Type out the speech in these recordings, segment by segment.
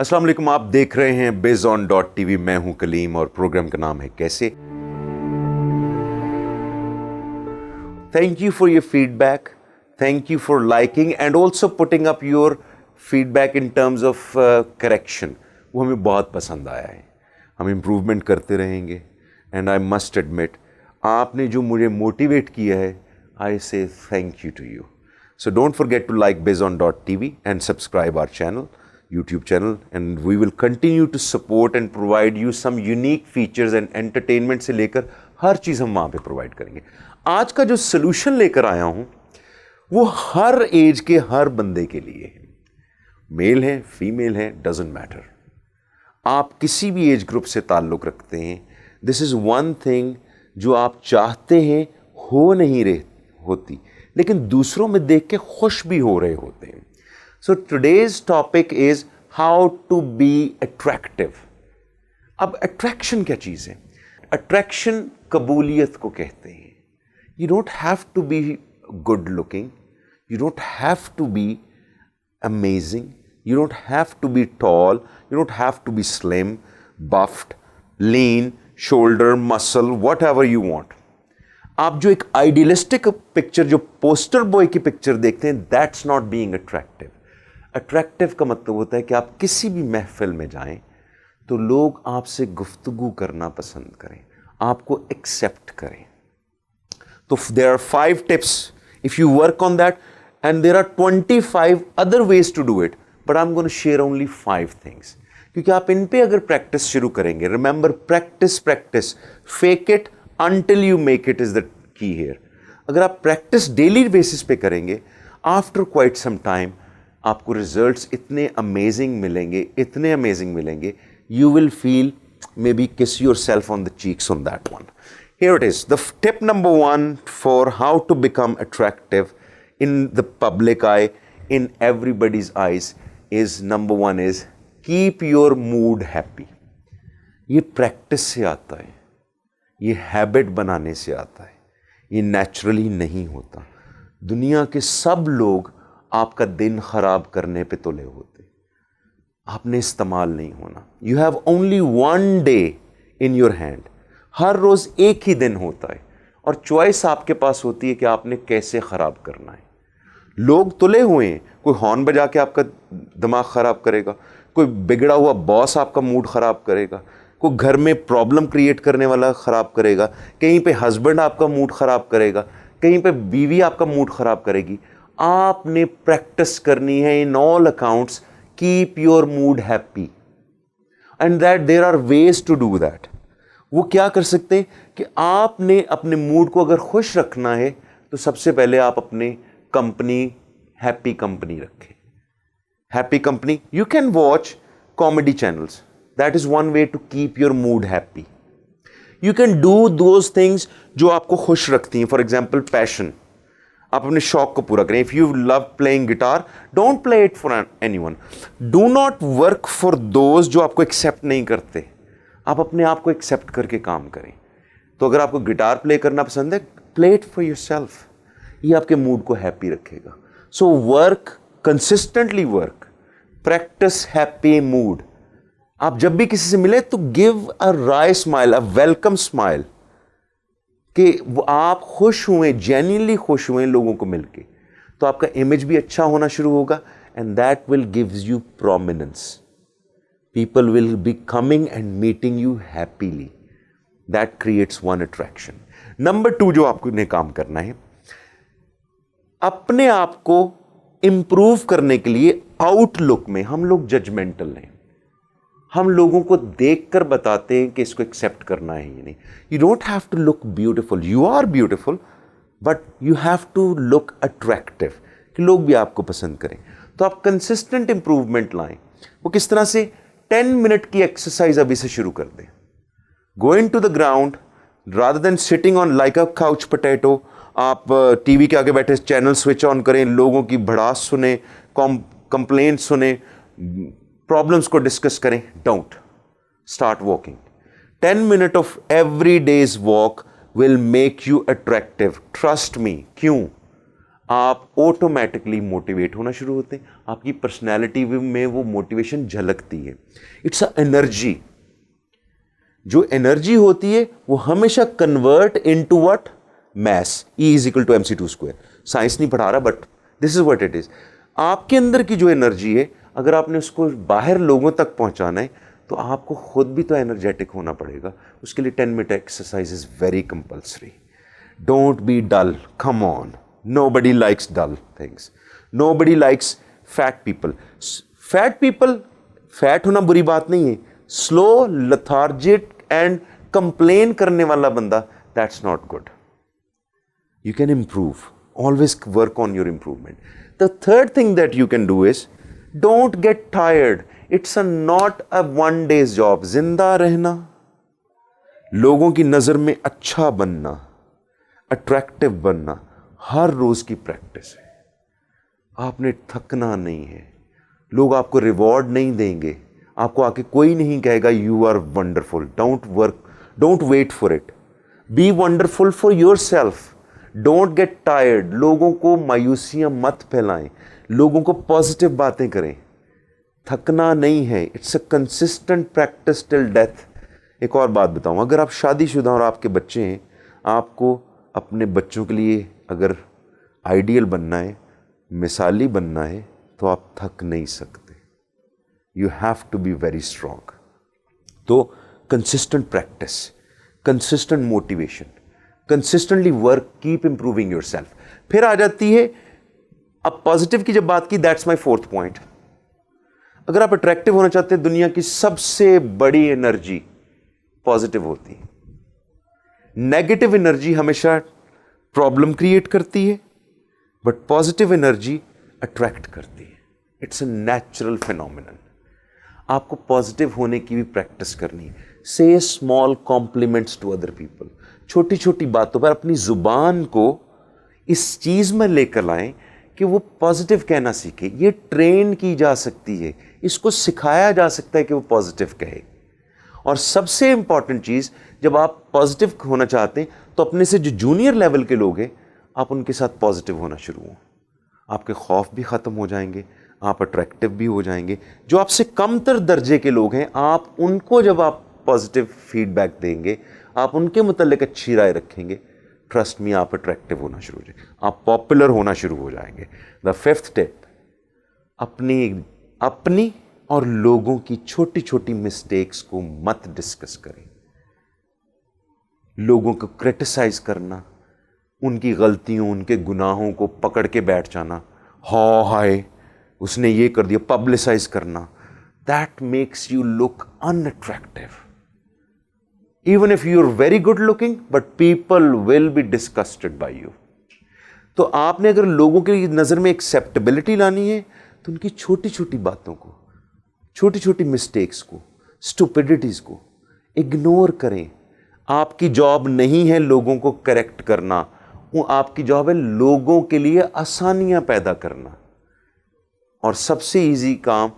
अस्सलाम वालेकुम, आप देख रहे हैं Bizon TV। मैं हूं कलीम और प्रोग्राम का नाम है कैसे। Thank you for your feedback, thank you for liking and also putting up your feedback in terms of correction. वो हमें बहुत पसंद आया है। हम इम्प्रूवमेंट करते रहेंगे एंड आई मस्ट एडमिट, आपने जो मुझे मोटिवेट किया है, I say thank you to you. So don't forget to like Bizon TV and subscribe our channel, YouTube channel, and we will continue to support and provide you some unique features and entertainment से लेकर हर चीज़ हम वहाँ पे provide करेंगे। आज का जो solution लेकर आया हूँ वो हर एज के हर बंदे के लिए है। मेल है, फीमेल है, डजेंट मैटर। आप किसी भी एज ग्रुप से ताल्लुक़ रखते हैं, दिस इज़ वन थिंग जो आप चाहते हैं हो नहीं रही होती, लेकिन दूसरों में देख के खुश भी हो रहे होते हैं। So today's topic is how to be attractive. अब अट्रैक्शन क्या चीज़ है? अट्रैक्शन कबूलियत को कहते हैं। You don't have to be good looking, you don't have to be amazing, you don't have to be tall, you don't have to be slim, buffed, lean, shoulder, muscle, whatever you want. आप जो एक idealistic picture, जो poster boy की picture देखते हैं, that's not being attractive. Attractive का मतलब होता है कि आप किसी भी महफिल में जाएं तो लोग आपसे गुफ्तगू करना पसंद करें, आपको एक्सेप्ट करें। तो there are 5 tips if you work on that, and there are 25 other ways to do it, but I am going to share only 5 things. क्योंकि आप इन पे अगर प्रैक्टिस शुरू करेंगे, remember practice practice, fake it until you make it is the key here। अगर आप practice daily basis पे करेंगे, आफ्टर क्वाइट सम टाइम आपको रिजल्ट्स इतने अमेजिंग मिलेंगे, इतने अमेजिंग मिलेंगे, you will feel maybe kiss yourself on the cheeks on that one. Here it is the tip number 1 for how to become attractive in the public eye, in everybody's eyes is number 1 is keep your mood happy. ये practice से आता है, ये habit बनाने से आता है, ये नेचुरली नहीं होता। दुनिया के सब लोग आपका दिन खराब करने पे तुले होते, आपने इस्तेमाल नहीं होना। You have only 1 day in your hand. हर रोज एक ही दिन होता है और चॉइस आपके पास होती है कि आपने कैसे खराब करना है। लोग तुले हुए हैं, कोई हॉर्न बजा के आपका दिमाग खराब करेगा, कोई बिगड़ा हुआ बॉस आपका मूड खराब करेगा, कोई घर में प्रॉब्लम क्रिएट करने वाला ख़राब करेगा, कहीं पे हस्बैंड आपका मूड ख़राब करेगा, कहीं पे बीवी आपका मूड ख़राब करेगी। आपने प्रैक्टिस करनी है in all accounts, keep your mood happy, and that there are ways to do that. वो क्या कर सकते हैं कि आपने अपने मूड को अगर खुश रखना है तो सबसे पहले आप अपने कंपनी, हैप्पी कंपनी रखें। Happy company, you can watch comedy channels, that is one way to keep your mood happy। you can do those things जो आपको खुश रखती हैं। फॉर एग्जाम्पल पैशन, आप अपने शौक को पूरा करें। If you love playing guitar, don't play it for anyone. Do not work for those जो आपको एक्सेप्ट नहीं करते। आप अपने आप को एक्सेप्ट करके काम करें। तो अगर आपको गिटार प्ले करना पसंद है, play it for yourself. ये आपके मूड को हैप्पी रखेगा। So work consistently, work, practice happy mood. आप जब भी किसी से मिले तो give a wry smile, a welcome smile, कि आप खुश हुए, जेन्युइनली खुश हुए लोगों को मिलके, तो आपका इमेज भी अच्छा होना शुरू होगा, and that will gives you prominence. People will be coming and meeting you happily. That creates one attraction. Number 2 जो आपको ने काम करना है, अपने आप को इंप्रूव करने के लिए आउटलुक में हम लोग जजमेंटल हैं। हम लोगों को देखकर बताते हैं कि इसको एक्सेप्ट करना है या नहीं। You don't have to look beautiful, you are beautiful, but you have to look attractive, कि लोग भी आपको पसंद करें। तो आप कंसिस्टेंट इंप्रूवमेंट लाएं। वो किस तरह से? 10 मिनट की एक्सरसाइज अभी से शुरू कर दें। Go into the ground rather than sitting on like a couch potato. आप टीवी के आगे बैठे चैनल स्विच ऑन करें, लोगों की भड़ास सुने, कंप्लेंट सुने, प्रॉब्लम्स को डिस्कस करें। Don't start walking. 10 minute of every days walk will make you attractive, trust me. क्यों? आप ऑटोमेटिकली मोटिवेट होना शुरू होते हैं, आपकी पर्सनैलिटी में वो मोटिवेशन झलकती है। It's a energy. जो एनर्जी होती है वो हमेशा convert into what? Mass. E is equal to mc²। Science नहीं पढ़ा रहा, but this is what it is. आपके अंदर की जो एनर्जी है, अगर आपने उसको बाहर लोगों तक पहुंचाना है तो आपको खुद भी तो एनर्जेटिक होना पड़ेगा। उसके लिए 10 minute exercise is very compulsory. Don't be dull, come on. Nobody likes dull things, nobody likes fat people. Fat होना बुरी बात नहीं है। स्लो, लथार्जिक एंड कंप्लेन करने वाला बंदा, that's not good. You can improve. Always work on your improvement. The third thing that you can do is don't get tired. It's not a one day's job. जिंदा रहना, लोगों की नजर में अच्छा बनना, अट्रैक्टिव बनना, हर रोज की प्रैक्टिस है। आपने थकना नहीं है। लोग आपको रिवॉर्ड नहीं देंगे, आपको आके कोई नहीं कहेगा you are wonderful. Don't wait for it. Be wonderful for yourself. Don't get tired. लोगों को मायूसियां मत फैलाएं, लोगों को पॉजिटिव बातें करें। थकना नहीं है। It's a consistent practice till death. एक और बात बताऊं, अगर आप शादीशुदा और आपके बच्चे हैं, आपको अपने बच्चों के लिए अगर आइडियल बनना है, मिसाली बनना है, तो आप थक नहीं सकते। You have to be very strong. तो consistent practice, consistent motivation, consistently work, keep improving yourself. फिर आ जाती है, अब पॉजिटिव की जब बात की, दैट्स माय फोर्थ पॉइंट। अगर आप अट्रैक्टिव होना चाहते हैं, दुनिया की सबसे बड़ी एनर्जी पॉजिटिव होती है। नेगेटिव एनर्जी हमेशा प्रॉब्लम क्रिएट करती है, बट पॉजिटिव एनर्जी अट्रैक्ट करती है। It's a natural phenomenon. आपको पॉजिटिव होने की भी प्रैक्टिस करनी है। Say small compliments to other people. छोटी छोटी बातों पर अपनी जुबान को इस चीज में लेकर लाएं कि वो पॉजिटिव कहना सीखे। ये ट्रेन की जा सकती है, इसको सिखाया जा सकता है कि वो पॉजिटिव कहे। और सबसे इंपॉर्टेंट चीज, जब आप पॉजिटिव होना चाहते हैं तो अपने से जो जूनियर लेवल के लोग हैं, आप उनके साथ पॉजिटिव होना शुरू हो। आपके खौफ भी खत्म हो जाएंगे, आप अट्रैक्टिव भी हो जाएंगे। जो आपसे कमतर दर्जे के लोग हैं, आप उनको जब आप पॉजिटिव फीडबैक देंगे, आप उनके मुतालिक अच्छी राय रखेंगे, ट्रस्ट मी, आप अट्रैक्टिव होना शुरू हो जाएंगे, आप पॉपुलर होना शुरू हो जाएंगे। द फिफ्थ टिप, अपनी और लोगों की छोटी छोटी मिस्टेक्स को मत डिस्कस करें। लोगों को क्रिटिसाइज करना, उनकी गलतियों, उनके गुनाहों को पकड़ के बैठ जाना, हाय उसने ये कर दिया, पब्लिसाइज करना, that makes you look unattractive. Even if you are very good looking, but people will be disgusted by you. तो आपने अगर लोगों की नज़र में एक्सेप्टेबिलिटी लानी है, तो उनकी छोटी छोटी बातों को, छोटी छोटी मिस्टेक्स को, स्टुपिडिटीज़ को इग्नोर करें। आपकी जॉब नहीं है लोगों को करेक्ट करना, वो आपकी जॉब है लोगों के लिए आसानियाँ पैदा करना। और सबसे ईजी काम,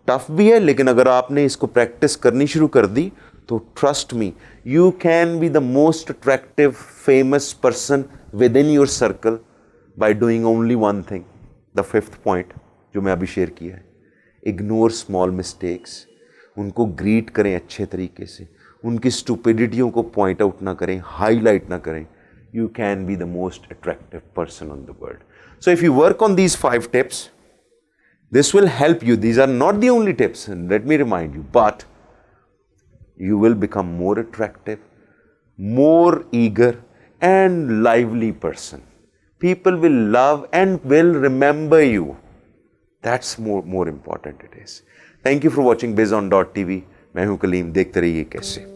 टफ भी है, लेकिन अगर आपने इसको प्रैक्टिस करनी शुरू कर दी तो trust me, you can be the most attractive famous person with in your circle by doing only one thing. The fifth point जो मैं अभी शेयर किया है, इग्नोर स्मॉल मिस्टेक्स। उनको ग्रीट करें अच्छे तरीके से, उनकी स्टुपिडिटियों को पॉइंट आउट ना करें, हाईलाइट ना करें। You can be the most attractive person on the world. So if you work on these 5 tips, this will help you. These are not the only tips, let me remind you, but you will become more attractive, more eager and lively person. People will love and will remember you. That's more important it is. Thank you for watching Bizon TV. मैं हूं कलीम, देखते रहिए कैसे।